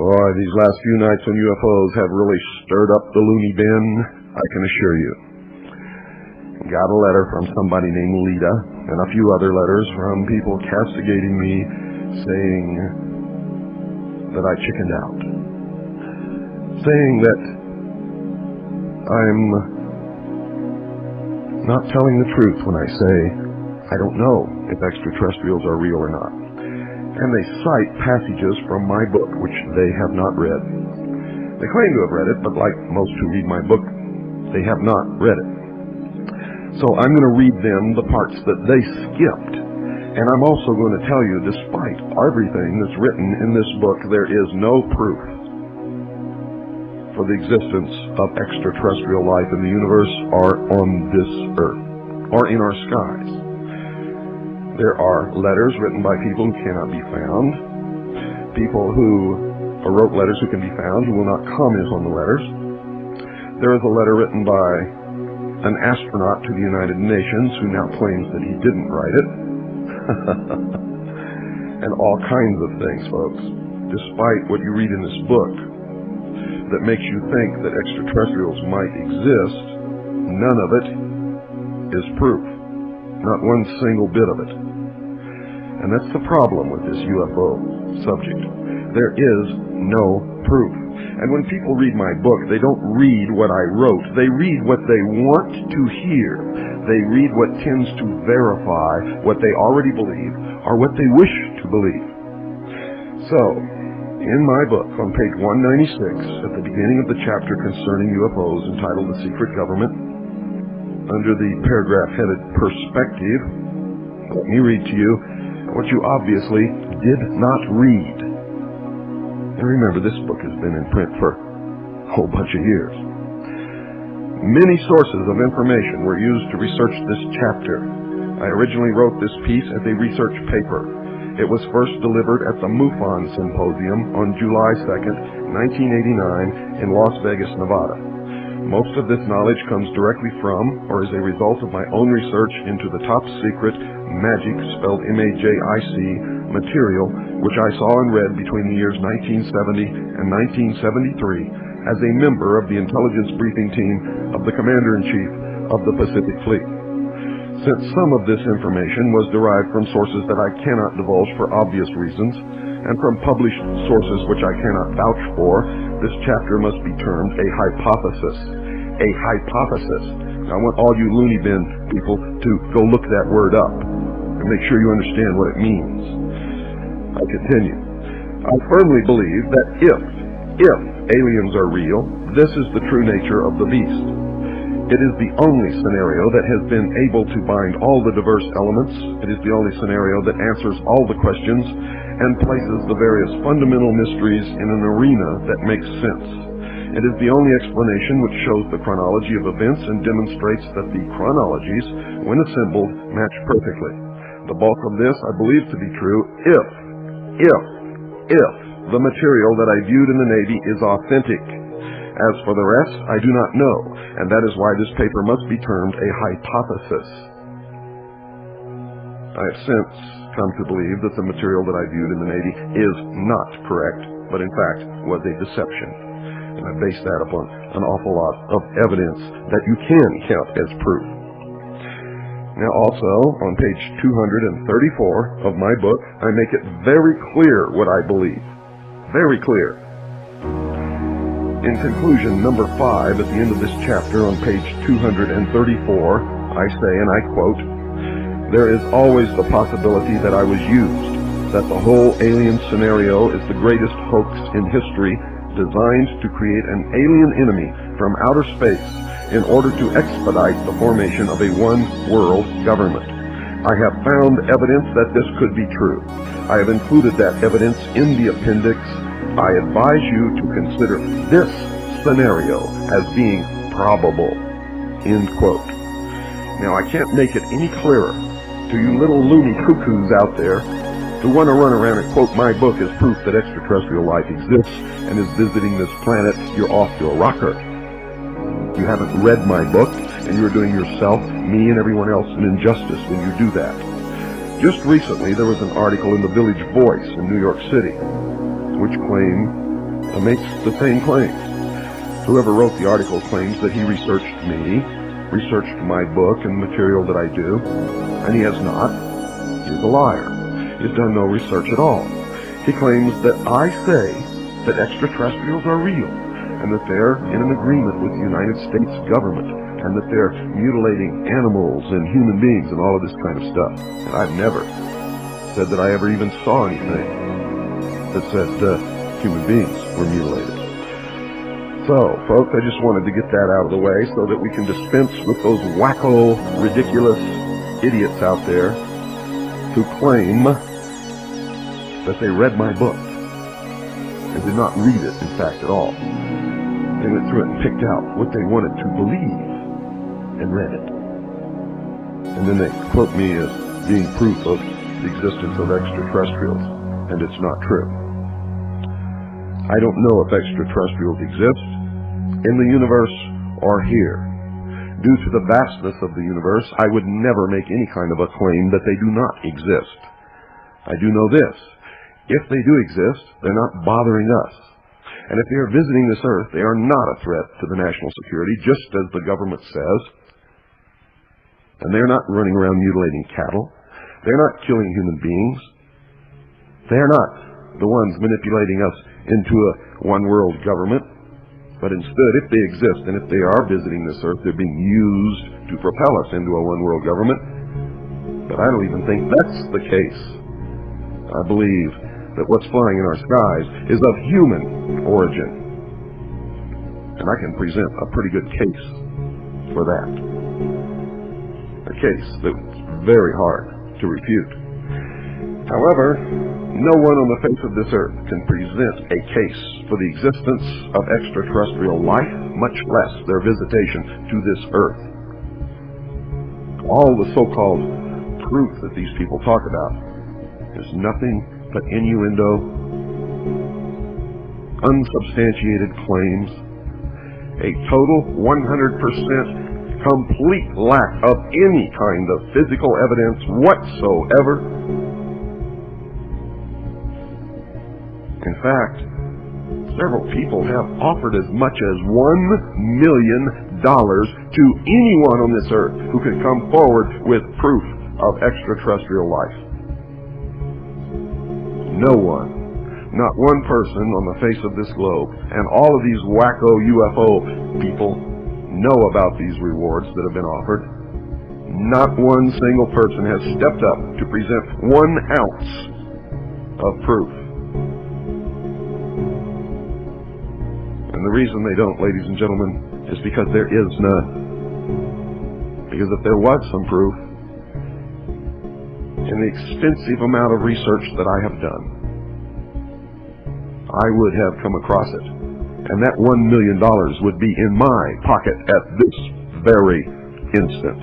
Boy, these last few nights on UFOs have really stirred up the loony bin, I can assure you. Got a letter from somebody named Lita, and a few other letters from people castigating me, saying that I chickened out. Saying that I'm not telling the truth when I say I don't know if extraterrestrials are real or not. And they cite passages from my book, which they have not read. They claim to have read it, but like most who read my book, they have not read it. So I'm going to read them the parts that they skipped. And I'm also going to tell you, despite everything that's written in this book, there is no proof for the existence of extraterrestrial life in the universe or on this earth or in our skies. There are letters written by people who cannot be found, people who wrote letters who can be found who will not comment on the letters. There is a letter written by an astronaut to the United Nations who now claims that he didn't write it. And all kinds of things, folks. Despite what you read in this book that makes you think that extraterrestrials might exist, none of it is proof. Not one single bit of it. And that's the problem with this UFO subject. There is no proof. And when people read my book, they don't read what I wrote. They read what they want to hear. They read what tends to verify what they already believe or what they wish to believe. So, in my book, on page 196, at the beginning of the chapter concerning UFOs entitled The Secret Government, under the paragraph headed Perspective, let me read to you what you obviously did not read. And remember, this book has been in print for a whole bunch of years. Many sources of information were used to research this chapter. I originally wrote this piece as a research paper. It was first delivered at the MUFON Symposium on July 2nd, 1989 in Las Vegas, Nevada. Most of this knowledge comes directly from, or is a result of my own research into the top secret MAGIC, spelled M-A-J-I-C, material, which I saw and read between the years 1970 and 1973 as a member of the intelligence briefing team of the Commander-in-Chief of the Pacific Fleet. Since some of this information was derived from sources that I cannot divulge for obvious reasons, and from published sources which I cannot vouch for, this chapter must be termed a hypothesis. A hypothesis. Now, I want all you loony bin people to go look that word up and make sure you understand what it means. I continue. I firmly believe that if aliens are real, this is the true nature of the beast. It is the only scenario that has been able to bind all the diverse elements. It is the only scenario that answers all the questions and places the various fundamental mysteries in an arena that makes sense. It is the only explanation which shows the chronology of events and demonstrates that the chronologies, when assembled, match perfectly. The bulk of this I believe to be true if the material that I viewed in the Navy is authentic. As for the rest, I do not know, and that is why this paper must be termed a hypothesis. I have since come to believe that the material that I viewed in the Navy is not correct, but in fact was a deception. And I base that upon an awful lot of evidence that you can count as proof. Now also, on page 234 of my book, I make it very clear what I believe. Very clear. In conclusion, number 5, at the end of this chapter on page 234, I say, and I quote, "There is always the possibility that I was used, that the whole alien scenario is the greatest hoax in history, designed to create an alien enemy from outer space in order to expedite the formation of a one-world government. I have found evidence that this could be true. I have included that evidence in the appendix. I advise you to consider this scenario as being probable." End quote. Now, I can't make it any clearer to you little loony cuckoos out there who want to run around and quote my book as proof that extraterrestrial life exists and is visiting this planet. You're off to a rocker. You haven't read my book, and you're doing yourself, me, and everyone else an injustice when you do that. Just recently, there was an article in the Village Voice in New York City which claimed makes the same claims. Whoever wrote the article claims that he researched me, researched my book and material that I do, and he has not. He's a liar. He's done no research at all. He claims that I say that extraterrestrials are real, and that they're in an agreement with the United States government, and that they're mutilating animals and human beings and all of this kind of stuff. And I've never said that I ever even saw anything that said human beings were mutilated. So, folks, I just wanted to get that out of the way so that we can dispense with those wacko, ridiculous idiots out there who claim that they read my book and did not read it, in fact, at all. They went through it and picked out what they wanted to believe and read it. And then they quote me as being proof of the existence of extraterrestrials, and it's not true. I don't know if extraterrestrials exist in the universe or here. Due to the vastness of the universe, I would never make any kind of a claim that they do not exist. I do know this: if they do exist, they're not bothering us. And if they are visiting this earth, they are not a threat to the national security, just as the government says. And they're not running around mutilating cattle. They're not killing human beings. They're not the ones manipulating us into a one-world government. But instead, if they exist and if they are visiting this earth, they're being used to propel us into a one-world government. But I don't even think that's the case. I believe that what's flying in our skies is of human origin. And I can present a pretty good case for that. A case that's very hard to refute. However, no one on the face of this earth can present a case for the existence of extraterrestrial life, much less their visitation to this earth. All the so-called proof that these people talk about is nothing but innuendo, unsubstantiated claims, a total 100% complete lack of any kind of physical evidence whatsoever. In fact, several people have offered as much as $1 million to anyone on this earth who could come forward with proof of extraterrestrial life. No one, not one person on the face of this globe, and all of these wacko UFO people know about these rewards that have been offered. Not one single person has stepped up to present 1 ounce of proof. And the reason they don't, ladies and gentlemen, is because there is none. Because if there was some proof, in the extensive amount of research that I have done, I would have come across it. And that $1 million would be in my pocket at this very instant.